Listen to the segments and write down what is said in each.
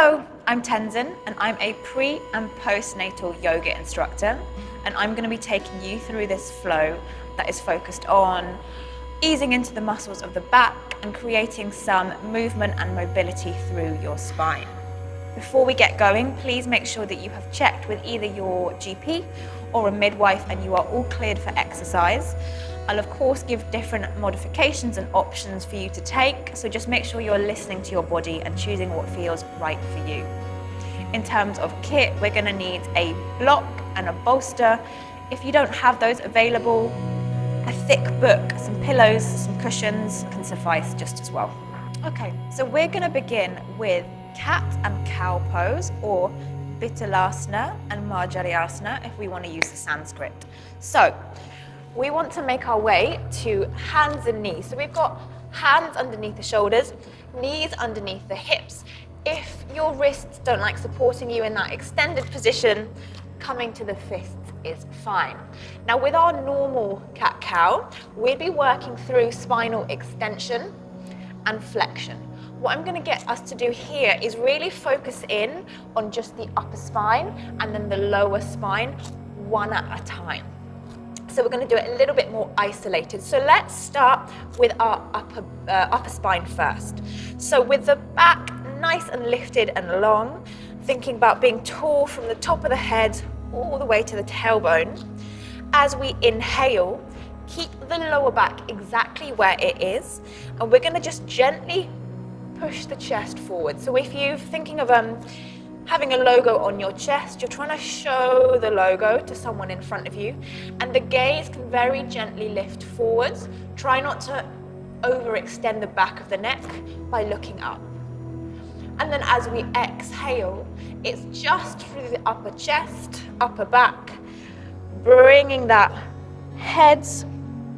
Hello, I'm Tenzin and I'm a pre and postnatal yoga instructor, and I'm going to be taking you through this flow that is focused on easing into the muscles of the back and creating some movement and mobility through your spine. Before we get going, please make sure that you have checked with either your GP or a midwife and you are all cleared for exercise. I'll of course give different modifications and options for you to take, so just make sure you're listening to your body and choosing what feels right for you. In terms of kit, we're going to need a block and a bolster. If you don't have those available, a thick book, some pillows, some cushions can suffice just as well. Okay, so we're going to begin with cat and cow pose, or Vitalasana and Marjaryasana if we want to use the Sanskrit. So we want to make our way to hands and knees. So we've got hands underneath the shoulders, knees underneath the hips. If your wrists don't like supporting you in that extended position, coming to the fists is fine. Now with our normal cat-cow, we'd be working through spinal extension and flexion. What I'm going to get us to do here is really focus in on just the upper spine and then the lower spine, one at a time. So we're going to do it a little bit more isolated. So let's start with our upper spine first. So with the back nice and lifted and long, thinking about being tall from the top of the head all the way to the tailbone. As we inhale, keep the lower back exactly where it is, and we're going to just gently push the chest forward. So if you're thinking of having a logo on your chest, you're trying to show the logo to someone in front of you, and the gaze can very gently lift forwards. Try not to overextend the back of the neck by looking up. And then as we exhale, it's just through the upper chest, upper back, bringing that head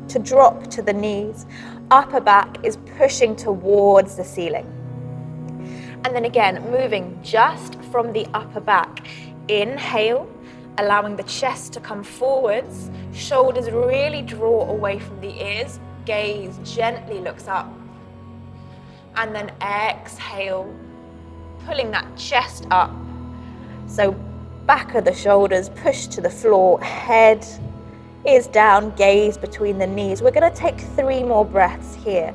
to drop to the knees. Upper back is pushing towards the ceiling. And then again, moving just from the upper back. Inhale, allowing the chest to come forwards. Shoulders really draw away from the ears. Gaze gently looks up. And then exhale, pulling that chest up. So back of the shoulders, push to the floor, head is down, gaze between the knees. We're going to take 3 more breaths here.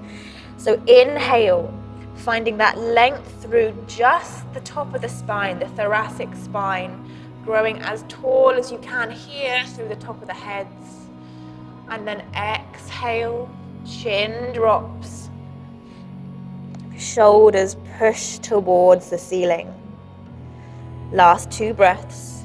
So inhale, finding that length through just the top of the spine, the thoracic spine, growing as tall as you can here through the top of the heads. And then exhale, chin drops, shoulders push towards the ceiling. Last 2 breaths.